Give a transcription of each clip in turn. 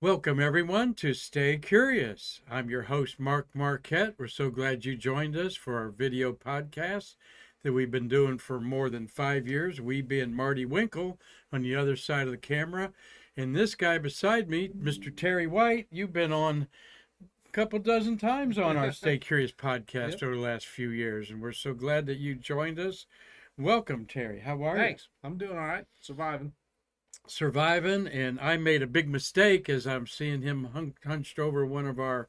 Welcome, everyone, to Stay Curious. I'm your host, Mark Marquette. We're so glad you joined us for our video podcast that we've been doing for more than 5 years. We being Marty Winkle on the other side of the camera. And this guy beside me, Mr. Terry White, you've been on a couple dozen times on our Stay Curious podcast Yep. over the last few years. And we're so glad that you joined us. Welcome, Terry. How are you? Thanks. I'm doing all right. Surviving. Surviving, and I made a big mistake as I'm seeing him hunched over one of our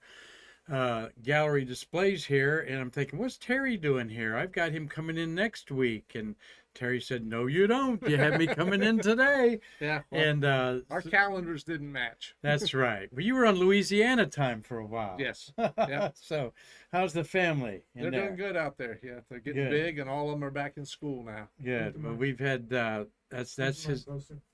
gallery displays here, and I'm thinking, what's Terry doing here? I've got him coming in next week, and Terry said, "No, you don't. You have me coming in today." Yeah. Well, And our calendars didn't match. that's right. Well, you were on Louisiana time for a while. Yes. Yeah. So, how's the family in They're there? doing good out there. Yeah. They're getting Good. big, and all of them are back in school now. Good. Well, we've had that's his.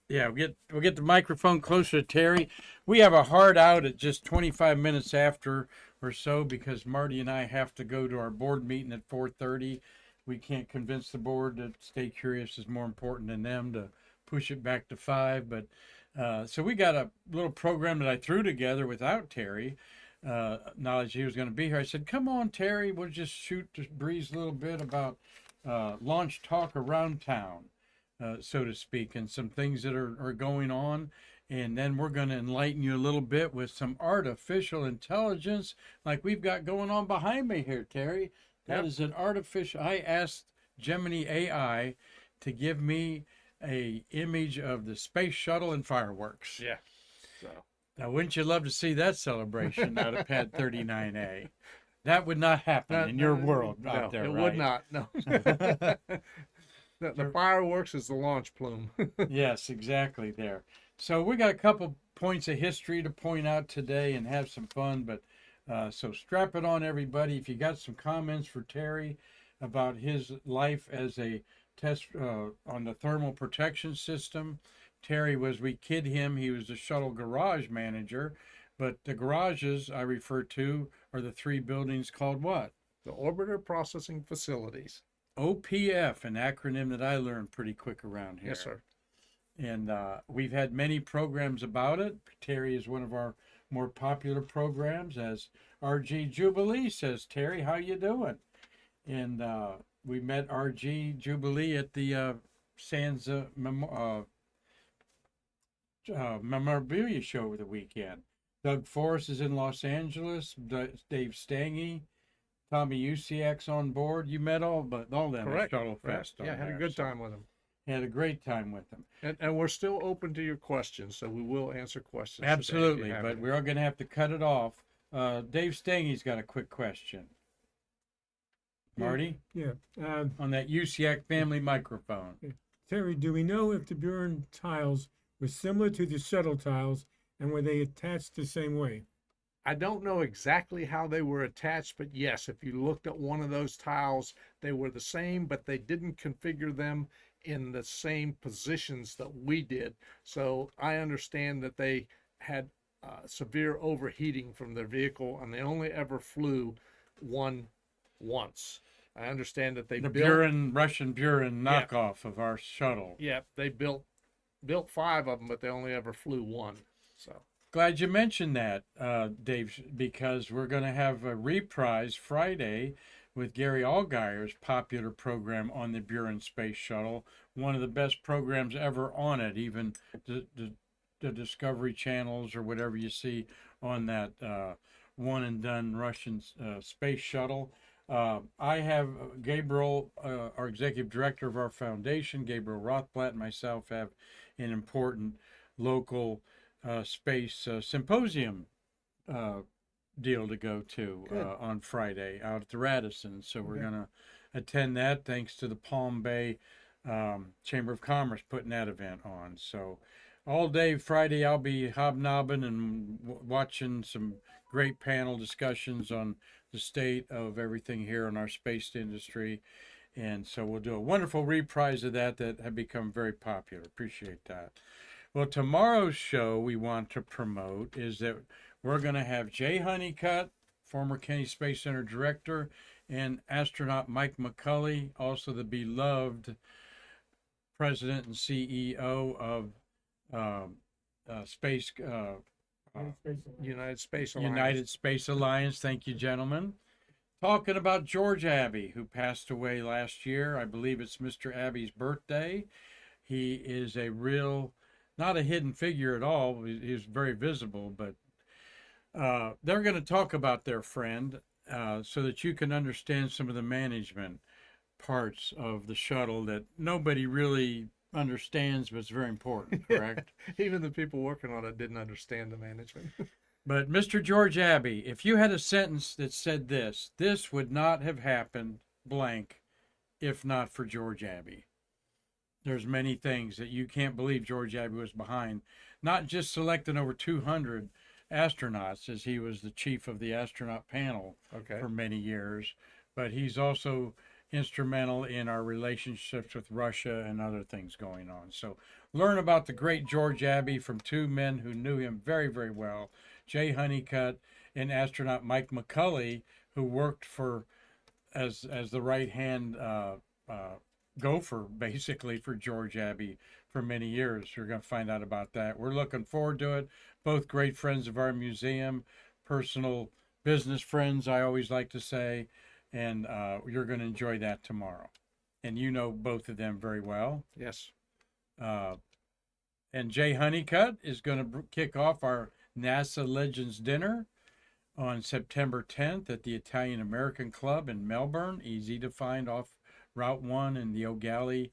Yeah, we'll get the microphone closer to Terry. We have a hard out at just 25 minutes after or so because Marty and I have to go to our board meeting at 4:30. We can't convince the board that Stay Curious is more important than them to push it back to 5. But so we got a little program that I threw together without Terry. Knowledge he was going to be here. I said, "Come on, Terry. We'll just shoot the breeze a little bit about launch talk around town." So to speak, and some things that are going on. And then we're going to enlighten you a little bit with some artificial intelligence like we've got going on behind me here, Terry. That Yep. is an artificial. I asked Gemini AI to give me a image of the space shuttle and fireworks. Yeah. So. Now, wouldn't you love to see that celebration out of Pad 39A? That would not happen in your world No, out there, it right? would not. No. The fireworks is the launch plume. Yes, exactly there. So we got a couple points of history to point out today and have some fun, but so strap it on, everybody. If you got some comments for Terry about his life as a test on the thermal protection system, Terry was, we kid him, he was the shuttle garage manager, but the garages I refer to are the three buildings called what? The Orbiter Processing Facilities. OPF, an acronym that I learned pretty quick around here. Yes, sir. And we've had many programs about it. Terry is one of our more popular programs, as RG Jubilee says. Terry, how you doing? And we met RG Jubilee at the Sansa memorabilia show over the weekend. Doug Forrest is in Los Angeles. Dave Stange, Tommy Usiak's on board. You met all them Correct. at Shuttle Fest. Yeah, had a good time with them. Had a great time with them. And we're still open to your questions, so we will answer questions. today if you Absolutely, have but any. we're going to have to cut it off. Dave Stange's got a quick question. Marty, Yeah. on that USIAC family microphone. Terry, do we know if the Buren tiles were similar to the shuttle tiles and were they attached the same way? I don't know exactly how they were attached, but yes, if you looked at one of those tiles, they were the same, but they didn't configure them in the same positions that we did. So I understand that they had severe overheating from their vehicle, and they only ever flew one once. I understand that they The built, Buren, Russian Buren Yeah. knockoff of our shuttle. yeah, they built 5 of them, but they only ever flew one. So Glad you mentioned that, Dave, because we're going to have a reprise Friday with Gary Allgaier's popular program on the Buren Space Shuttle, one of the best programs ever on it, even the Discovery channels or whatever you see on that one and done Russian space shuttle. I have Gabriel, our executive director of our foundation, Gabriel Rothblatt, and myself have an important local space symposium deal to go to on Friday out at the Radisson. So we're going to attend that thanks to the Palm Bay Chamber of Commerce putting that event on. So all day Friday I'll be hobnobbing and watching some great panel discussions on the state of everything here in our space industry. And so we'll do a wonderful reprise of that have become very popular. Appreciate that. Well, tomorrow's show we want to promote is that we're going to have Jay Honeycutt, former Kennedy Space Center director, and astronaut Mike McCulley, also the beloved president and CEO of Space United Space Alliance. United Space Alliance. Thank you, gentlemen. Talking about George Abbey, who passed away last year. I believe it's Mr. Abbey's birthday. He is a real, not a hidden figure at all. He's very visible, but they're going to talk about their friend so that you can understand some of the management parts of the shuttle that nobody really understands, but it's very important, correct? Even the people working on it didn't understand the management. But Mr. George Abbey, if you had a sentence that said this would not have happened blank if not for George Abbey. There's many things that you can't believe George Abbey was behind, not just selecting over 200 astronauts, as he was the chief of the astronaut panel for many years, but he's also instrumental in our relationships with Russia and other things going on. So learn about the great George Abbey from two men who knew him very, very well, Jay Honeycutt and astronaut Mike McCulley, who worked for as the right-hand gopher, basically, for George Abbey for many years. You're going to find out about that. We're looking forward to it. Both great friends of our museum, personal business friends, I always like to say, and you're going to enjoy that tomorrow. And you know both of them very well. Yes. And Jay Honeycutt is going to kick off our NASA Legends Dinner on September 10th at the Italian American Club in Melbourne. Easy to find off Route 1 and the O'Galley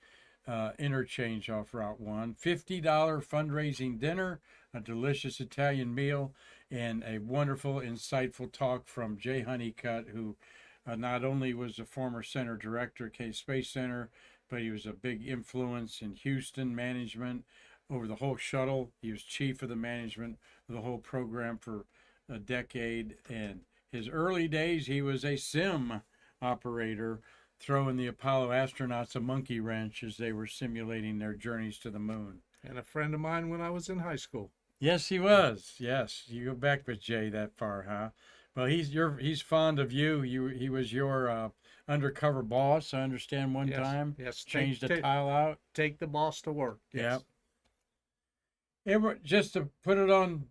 interchange off Route 1. $50 fundraising dinner, a delicious Italian meal, and a wonderful, insightful talk from Jay Honeycutt, who not only was a former center director at Kennedy Space Center, but he was a big influence in Houston management over the whole shuttle. He was chief of the management of the whole program for a decade. And his early days, he was a sim operator, throwing the Apollo astronauts a monkey wrench as they were simulating their journeys to the moon. And a friend of mine when I was in high school. Yes, he was. Yes, you go back with Jay that far, huh? Well, he's fond of you. He was your undercover boss, I understand, one time. Yes. Changed a tile out. Take the boss to work. Yes. Yep. Just to put it on,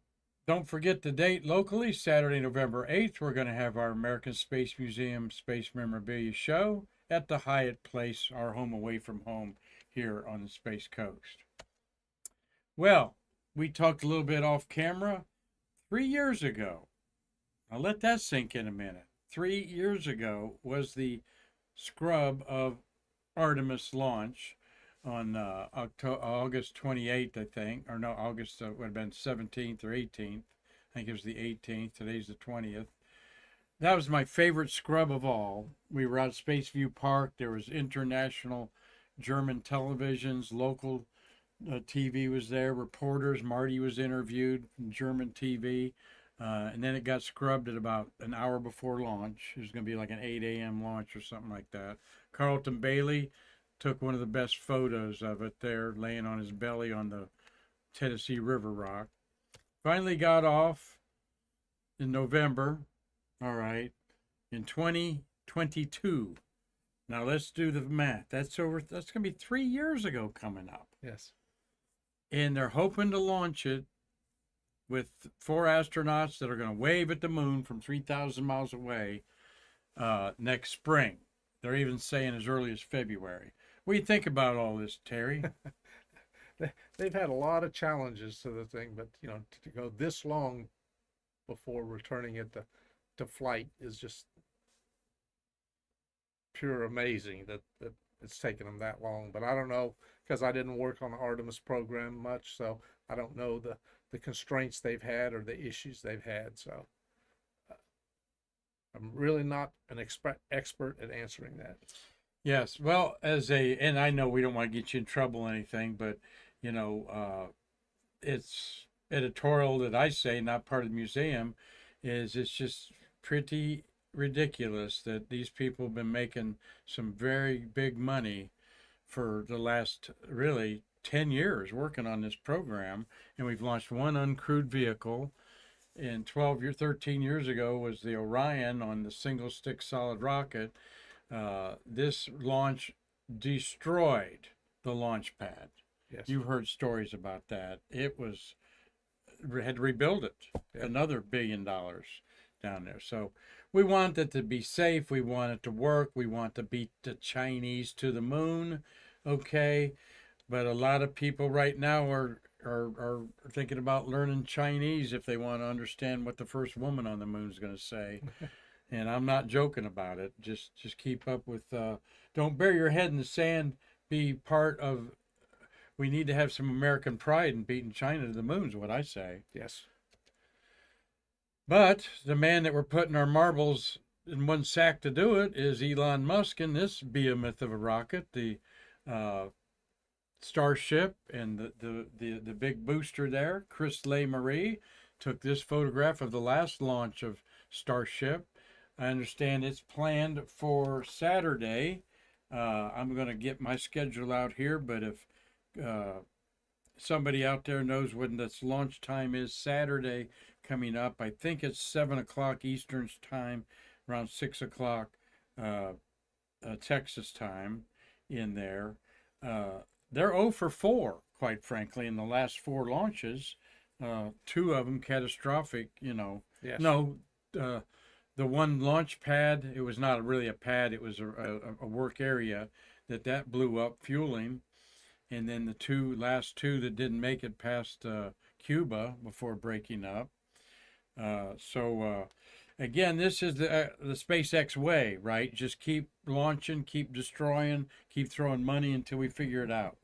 don't forget the date locally, Saturday, November 8th, we're going to have our American Space Museum Space Memorabilia Show at the Hyatt Place, our home away from home here on the Space Coast. Well, we talked a little bit off camera 3 years ago. Now let that sink in a minute. 3 years ago was the scrub of Artemis launch on August 28th, I think. Or no, August would have been 17th or 18th. I think it was the 18th. Today's the 20th. That was my favorite scrub of all. We were at Spaceview Park. There was international German televisions, local TV was there, reporters. Marty was interviewed from German TV. And then it got scrubbed at about an hour before launch. It was going to be like an 8 a.m. launch or something like that. Carlton Bailey took one of the best photos of it there, laying on his belly on the Tennessee River Rock. Finally got off in November. All right, in 2022. Now let's do the math. That's going to be 3 years ago coming up. Yes. And they're hoping to launch it with 4 astronauts that are going to wave at the moon from 3,000 miles away next spring. They're even saying as early as February. What do you think about all this, Terry? They've had a lot of challenges to the thing, but to go this long before returning it to flight is just pure amazing that it's taken them that long. But I don't know, because I didn't work on the Artemis program much, so I don't know the constraints they've had or the issues they've had. So I'm really not an expert at answering that. Yes, well, and I know we don't want to get you in trouble or anything, but it's editorial that I say, not part of the museum, it's just pretty ridiculous that these people have been making some very big money for the last really 10 years working on this program, and we've launched one uncrewed vehicle. And 13 years ago was the Orion on the single stick solid rocket. This launch destroyed the launch pad. Yes. You've heard stories about that. It was had to rebuild it. Yeah. Another $1 billion down there. So we want it to be safe. We want it to work. We want to beat the Chinese to the moon. Okay. But a lot of people right now are thinking about learning Chinese if they want to understand what the first woman on the moon is going to say. And I'm not joking about it. Just keep up with. Don't bury your head in the sand. Be part of. We need to have some American pride in beating China to the moon. Is what I say. Yes. But the man that we're putting our marbles in one sack to do it is Elon Musk and this behemoth of a rocket, the Starship, and the big booster there. Chris Marie took this photograph of the last launch of Starship. I understand it's planned for Saturday. I'm going to get my schedule out here, but if somebody out there knows when this launch time is Saturday coming up, I think it's 7 o'clock Eastern time, around 6 o'clock Texas time in there. They're 0 for 4, quite frankly, in the last 4 launches. 2 of them catastrophic, Yes. No, the one launch pad, it was not really a pad, it was a work area that blew up, fueling. And then the last two that didn't make it past Cuba before breaking up. Again, this is the SpaceX way, right? Just keep launching, keep destroying, keep throwing money until we figure it out.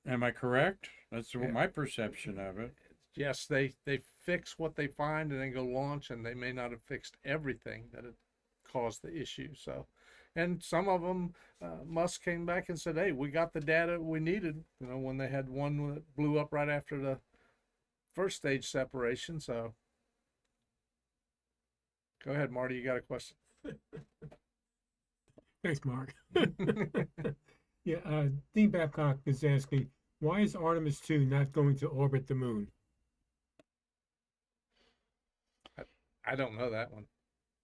Am I correct? That's my perception of it. Yes, they fix what they find and then go launch, and they may not have fixed everything that had caused the issue. So, and some of them, Musk came back and said, "Hey, we got the data we needed." When they had one that blew up right after the first stage separation. So, go ahead, Marty. You got a question? Thanks, Mark. Yeah, Dean Babcock is asking, why is Artemis 2 not going to orbit the moon? I don't know that one.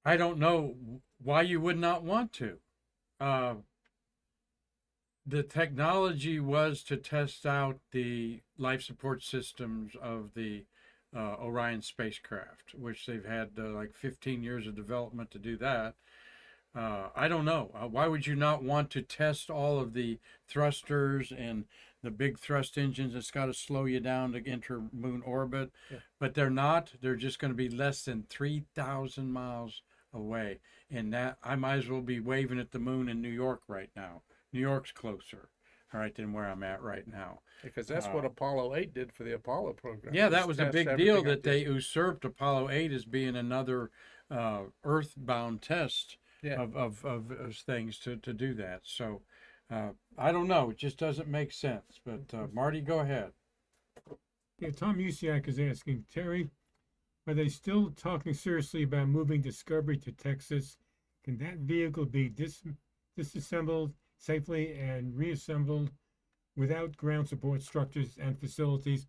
I don't know why you would not want to. The technology was to test out the life support systems of the Orion spacecraft, which they've had like 15 years of development to do that. I don't know. Why would you not want to test all of the thrusters and the big thrust engines that's got to slow you down to enter moon orbit? Yeah. But they're not. They're just going to be less than 3,000 miles away. And that I might as well be waving at the moon in New York right now. New York's closer, all right, than where I'm at right now. Because that's what Apollo 8 did for the Apollo program. Yeah, that was a test big everything deal I that did. they usurped Apollo 8 as being another earthbound test Yeah. of things to do that. So I don't know. It just doesn't make sense. But Marty, go ahead. Yeah, Tom Usiak is asking, Terry, are they still talking seriously about moving Discovery to Texas? Can that vehicle be disassembled safely and reassembled without ground support structures and facilities,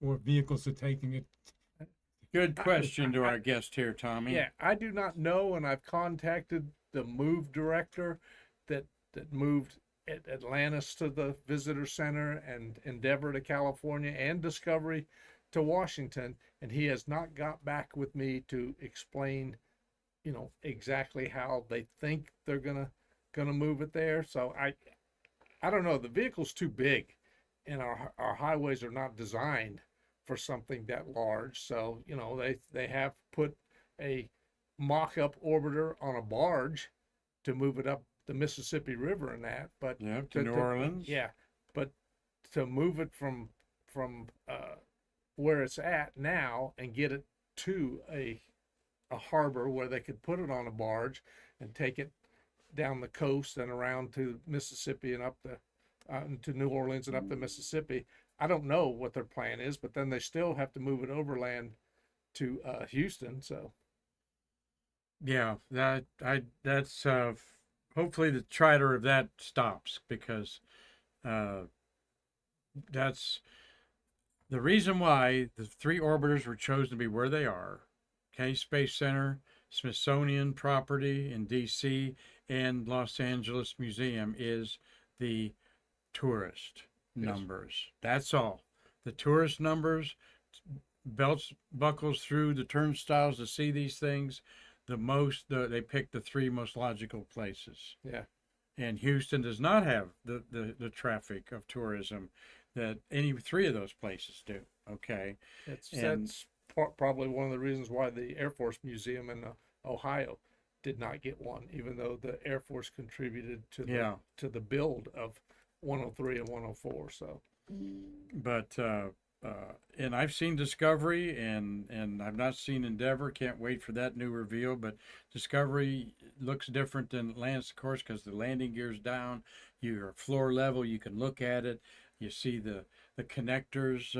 or vehicles are taking it? Good question to our guest here, Tommy. Yeah, I do not know, and I've contacted the move director that moved Atlantis to the visitor center and Endeavor to California and Discovery to Washington, and he has not got back with me to explain, exactly how they think they're gonna move it there. So I don't know. The vehicle's too big, and our highways are not designed for something that large. So they have put a mock-up orbiter on a barge to move it up the Mississippi River and that, but Yeah, to New Orleans. yeah, but to move it from where it's at now and get it to a harbor where they could put it on a barge and take it down the coast and around to Mississippi and up to New Orleans and up the Mississippi. I don't know what their plan is, but then they still have to move it overland to Houston. So Yeah, that's hopefully the charter of that stops, because that's the reason why the 3 orbiters were chosen to be where they are. Kennedy Space Center, Smithsonian property in DC, and Los Angeles Museum is the tourist numbers. That's all. The tourist numbers belts buckles through the turnstiles to see these things, they pick the three most logical places. Yeah. And Houston does not have the traffic of tourism that any three of those places do. Okay. That's probably one of the reasons why the Air Force Museum in Ohio did not get one, even though the Air Force contributed to the build of 103 and 104. So, but and I've seen Discovery and I've not seen Endeavor. Can't wait for that new reveal. But Discovery looks different than Atlantis, of course, because the landing gear's down. You're floor level. You can look at it. You see the connectors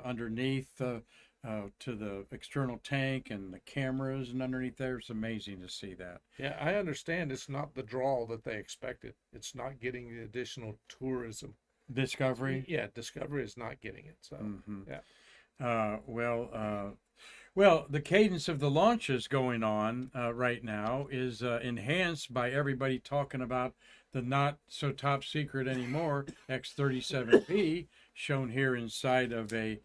underneath to the external tank and the cameras and underneath there. It's amazing to see that. yeah, I understand it's not the draw that they expected. It's not getting the additional tourism. Discovery. Yeah, Discovery is not getting it. So, yeah. Well, the cadence of the launches going on right now is enhanced by everybody talking about the not so top secret anymore X-37B, shown here inside of a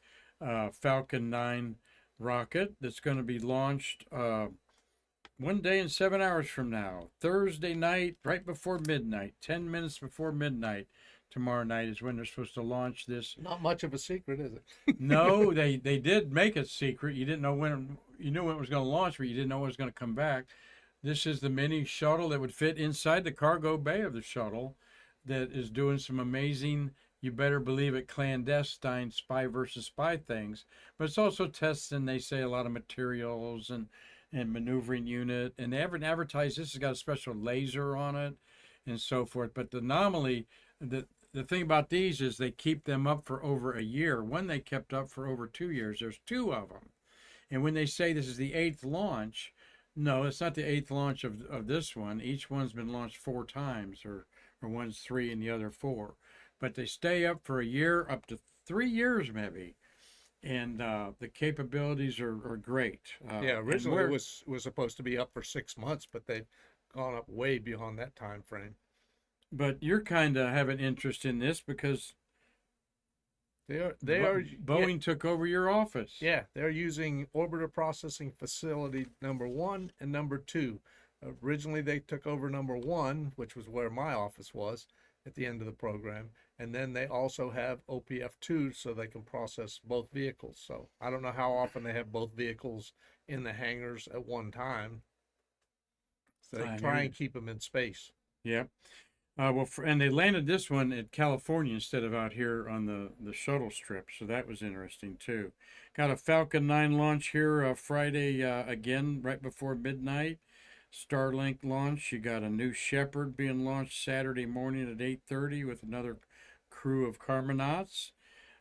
Falcon 9 rocket that's going to be launched 1 day and 7 hours from now, Thursday night, right before midnight, 10 minutes before midnight. Tomorrow night is when they're supposed to launch this. Not much of a secret, is it? No, they did make it secret. You didn't know when. You knew when it was going to launch, but you didn't know when it was going to come back. This is the mini shuttle that would fit inside the cargo bay of the shuttle that is doing some amazing, you better believe it, clandestine spy versus spy things. But it's also testing, they say, a lot of materials and maneuvering unit. And they haven't advertised this has got a special laser on it and so forth. But the anomaly, the thing about these is they keep them up for over a year. One they kept up for over 2 years. There's two of them. And when they say this is the 8th launch, no, it's not the 8th launch of this one. Each one's been launched 4 times, or one's 3 and the other 4. But they stay up for a year, up to 3 years maybe. And the capabilities are great. Yeah, originally it was supposed to be up for 6 months, but they've gone up way beyond that time frame. But you're kind of have an interest in this because Boeing took over your office. Yeah, they're using Orbiter Processing Facility number 1 and number 2. Originally, they took over number 1, which was where my office was at the end of the program. And then they also have OPF2 so they can process both vehicles. So I don't know how often they have both vehicles in the hangars at one time. So they try and keep them in space. Yep. And they landed this one at California instead of out here on the shuttle strip, so that was interesting too. Got a Falcon 9 launch here Friday again, right before midnight. Starlink launch. You got a new Shepherd being launched Saturday morning at 8:30 with another crew of cosmonauts.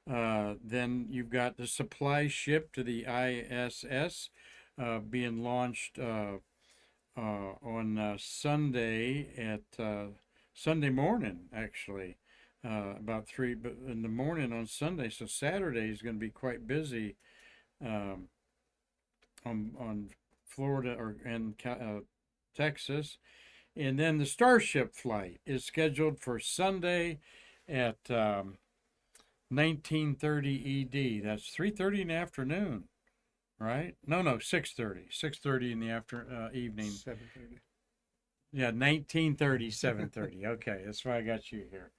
Then you've got the supply ship to the ISS being launched on Sunday at Sunday morning, actually, about 3 in the morning on Sunday. So Saturday is going to be quite busy on Florida and Texas. And then the Starship flight is scheduled for Sunday at 19:30 ED. That's 3:30 in the afternoon, right? No, 6:30. 6:30 in the evening. 7:30. Yeah, 19:30, 7:30. Okay, that's why I got you here.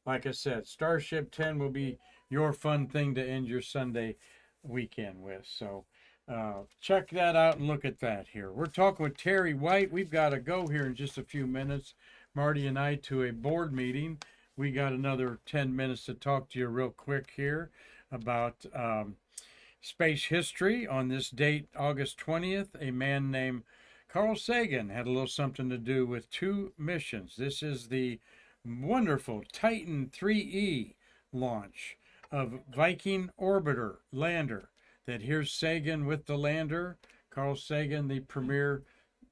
Like I said, Starship 10 will be your fun thing to end your Sunday weekend with. So check that out and look at that here. We're talking with Terry White. We've got to go here in just a few minutes, Marty and I, to a board meeting. We got another 10 minutes to talk to you real quick here about space history. On this date, August 20th, a man named Carl Sagan had a little something to do with 2 missions. This is the wonderful Titan 3E launch of Viking orbiter lander. That here's Sagan with the lander. Carl Sagan, the premier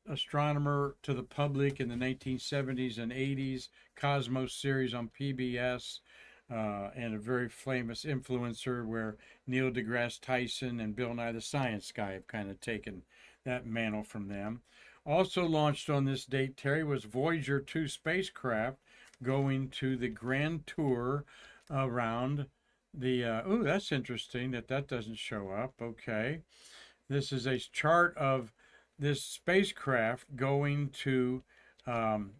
astronomer to the public in the 1970s and 80s, Cosmos series on PBS, and a very famous influencer where Neil deGrasse Tyson and Bill Nye the Science Guy have kind of taken that mantle from them. Also launched on this date, Terry, was Voyager 2 spacecraft going to the grand tour around oh, that's interesting that doesn't show up. Okay. This is a chart of this spacecraft going to um,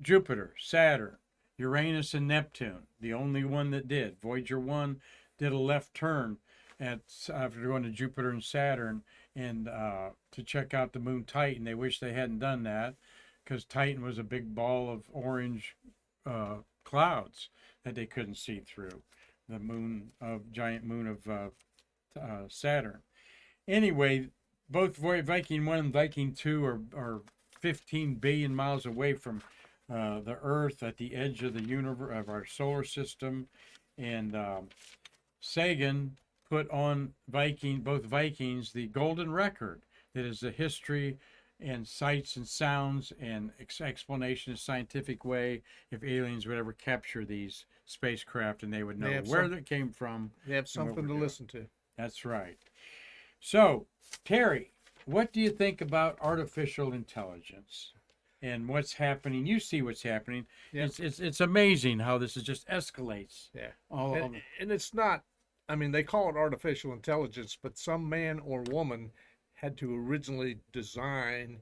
Jupiter, Saturn, Uranus, and Neptune. The only one that did. Voyager 1 did a left turn after going to Jupiter and Saturn and to check out the moon Titan. They wish they hadn't done that because Titan was a big ball of orange clouds that they couldn't see through. The giant moon of Saturn. Anyway, both Viking 1 and Viking 2 are 15 billion miles away from the Earth at the edge of the universe of our solar system, and Sagan put on both Vikings the golden record that is the history and sights and sounds and explanation in a scientific way if aliens would ever capture these spacecraft and they would know where they came from. They have something to listen to. That's right. So, Terry, what do you think about artificial intelligence and what's happening? You see what's happening. Yeah. It's amazing how this is just escalates. Yeah. All And it's not, I mean, they call it artificial intelligence, but some man or woman had to originally design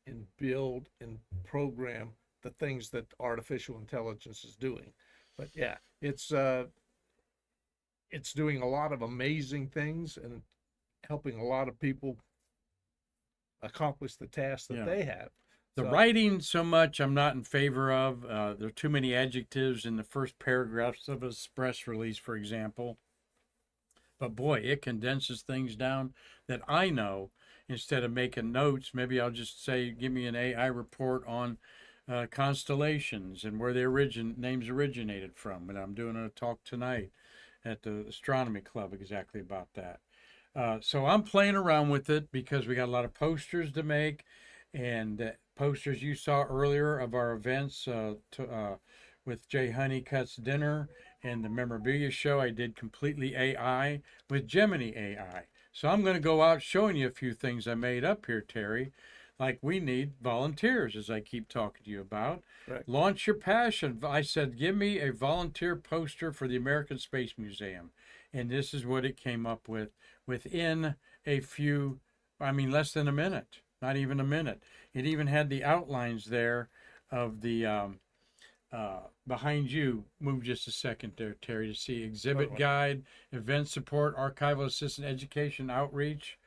and build and program the things that artificial intelligence is doing. But yeah, it's doing a lot of amazing things and helping a lot of people accomplish the tasks that they have. The writing so much I'm not in favor of. There are too many adjectives in the first paragraphs of a press release, for example. But boy, it condenses things down that I know. Instead of making notes, maybe I'll just say, give me an AI report on constellations and where the names originated from. And I'm doing a talk tonight at the Astronomy Club exactly about that. So I'm playing around with it because we got a lot of posters to make, and posters you saw earlier of our events with Jay Honeycutt's dinner and the memorabilia show. I did completely AI with Gemini AI. So I'm going to go out showing you a few things I made up here, Terry. Like we need volunteers, as I keep talking to you about. Right. Launch your passion. I said, give me a volunteer poster for the American Space Museum. And this is what it came up with within less than a minute, not even a minute. It even had the outlines there of the, behind you, move just a second there, Terry, to see exhibit guide, event support, archival assistant, education, outreach.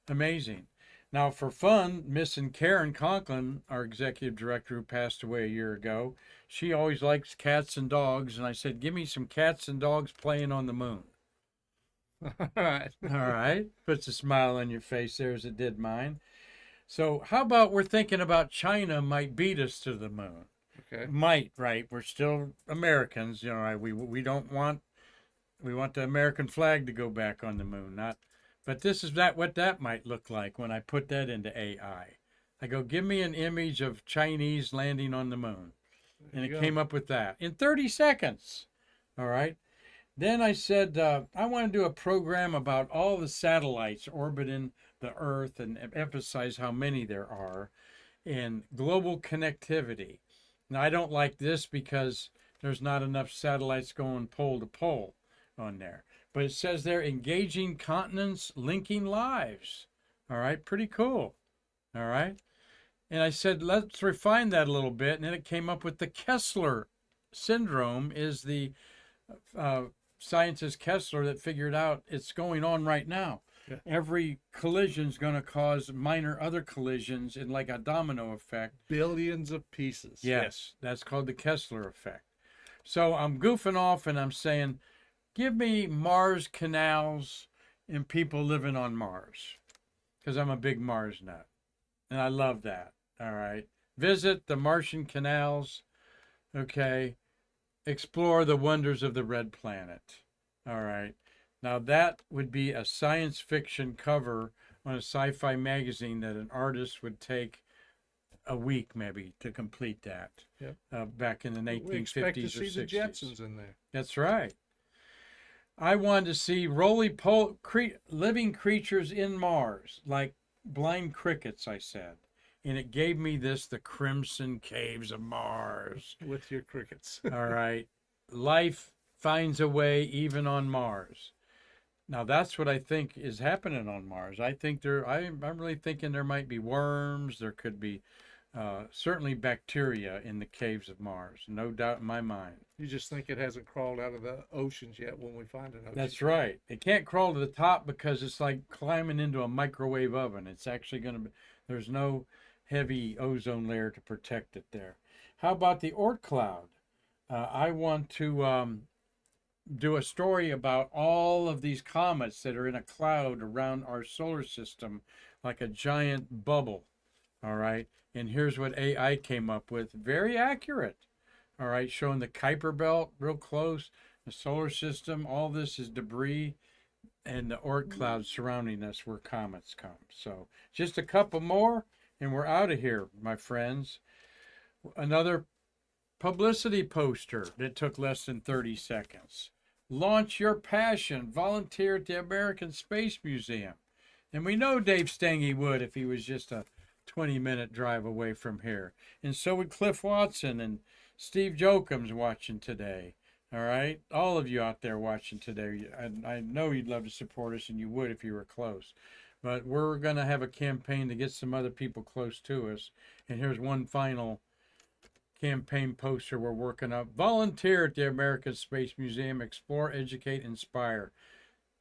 Amazing. Now, for fun, Miss Karen Conklin, our executive director who passed away a year ago, she always likes cats and dogs. And I said, give me some cats and dogs playing on the moon. All right. All right. Puts a smile on your face there as it did mine. So how about we're thinking about China might beat us to the moon? Okay. Might, right? We're still Americans, we don't want, we want the American flag to go back on the moon, not. But this is what that might look like when I put that into AI. I go, give me an image of Chinese landing on the moon. And it came up with that in 30 seconds. All right. Then I said, I want to do a program about all the satellites orbiting the Earth and emphasize how many there are and global connectivity. Now, I don't like this because there's not enough satellites going pole to pole on there. But it says there, engaging continents, linking lives. All right, pretty cool. All right. And I said, let's refine that a little bit. And then it came up with the Kessler syndrome is the scientist Kessler that figured out it's going on right now. Yeah. Every collision is going to cause minor other collisions in like a domino effect. Billions of pieces. Yes, that's called the Kessler effect. So I'm goofing off and I'm saying, give me Mars canals and people living on Mars, because I'm a big Mars nut. And I love that. All right. Visit the Martian canals. Okay. Explore the wonders of the red planet. All right. Now that would be a science fiction cover on a sci-fi magazine that an artist would take a week maybe to complete that. Yep. Back in the 1950s we expect to or see 60s. The Jetsons in there. That's right. I wanted to see living creatures in Mars, like blind crickets, I said. And it gave me the Crimson Caves of Mars. With your crickets. All right. Life finds a way even on Mars. Now that's what I think is happening on Mars. I think I'm really thinking there might be worms. There could be certainly bacteria in the caves of Mars. No doubt in my mind. You just think it hasn't crawled out of the oceans yet when we find an ocean. That's right. It can't crawl to the top because it's like climbing into a microwave oven. It's actually going to be, there's no heavy ozone layer to protect it there. How about the Oort cloud? I want to do a story about all of these comets that are in a cloud around our solar system, like a giant bubble. All right. And here's what AI came up with. Very accurate. All right. Showing the Kuiper belt real close, the solar system. All this is debris and the Oort cloud surrounding us where comets come. So just a couple more and we're out of here, my friends. Another publicity poster that took less than 30 seconds. Launch your passion. Volunteer at the American Space Museum. And we know Dave Stange would if he was just a 20-minute drive away from here. And so would Cliff Watson and Steve Jokem's watching today. All right? All of you out there watching today. I know you'd love to support us, and you would if you were close. But we're going to have a campaign to get some other people close to us. And here's one final campaign poster we're working up. Volunteer at the American Space Museum. Explore, educate, inspire.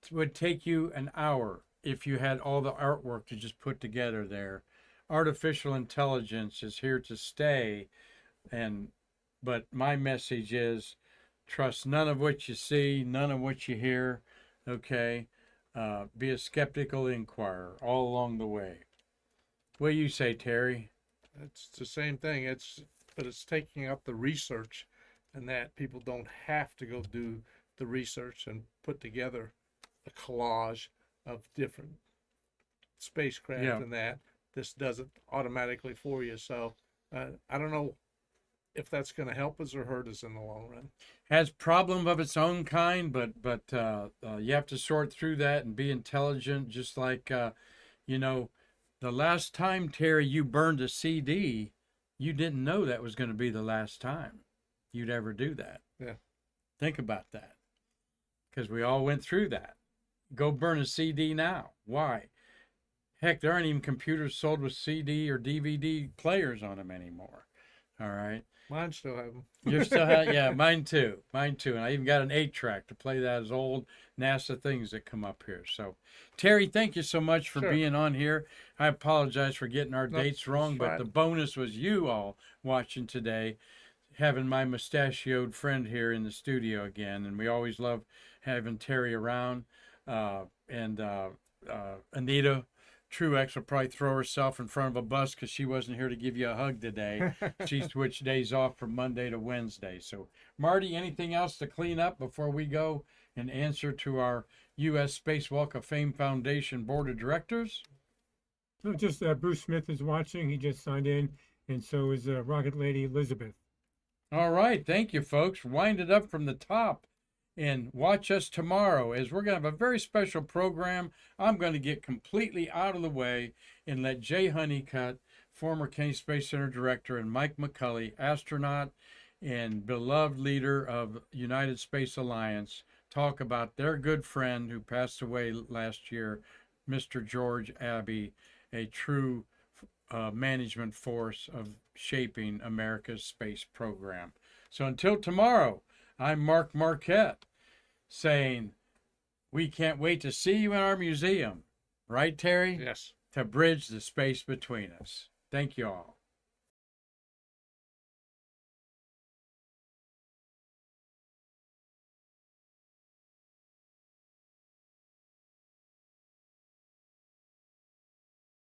It would take you an hour if you had all the artwork to just put together there. Artificial intelligence is here to stay, but my message is trust none of what you see, none of what you hear. Okay, be a skeptical inquirer all along the way. What do you say, Terry? It's the same thing. But it's taking up the research, and that people don't have to go do the research and put together a collage of different spacecraft and that. This does it automatically for you. So I don't know if that's going to help us or hurt us in the long run. Has problem of its own kind, but you have to sort through that and be intelligent. Just like the last time, Terry, you burned a CD, you didn't know that was going to be the last time you'd ever do that. Yeah. Think about that, because we all went through that. Go burn a CD now. Why? Heck, there aren't even computers sold with CD or DVD players on them anymore. All right. Mine still have them. You're still yeah, mine too. Mine too. And I even got an 8-track to play that as old NASA things that come up here. So, Terry, thank you so much for being on here. I apologize for getting our dates wrong, but the bonus was you all watching today, having my mustachioed friend here in the studio again. And we always love having Terry around. Anita Truex will probably throw herself in front of a bus because she wasn't here to give you a hug today. She switched days off from Monday to Wednesday. So, Marty, anything else to clean up before we go and answer to our U.S. Space Walk of Fame Foundation Board of Directors? No, just Bruce Smith is watching. He just signed in, and so is Rocket Lady Elizabeth. All right. Thank you, folks. Wind it up from the top. And watch us tomorrow as we're going to have a very special program. I'm going to get completely out of the way and let Jay Honeycutt, former Kennedy Space Center director, and Mike McCulley, astronaut and beloved leader of United Space Alliance, talk about their good friend who passed away last year, Mr. George Abbey, a true management force of shaping America's space program. So until tomorrow, I'm Mark Marquette saying we can't wait to see you in our museum. Right, Terry? Yes. To bridge the space between us. Thank you all.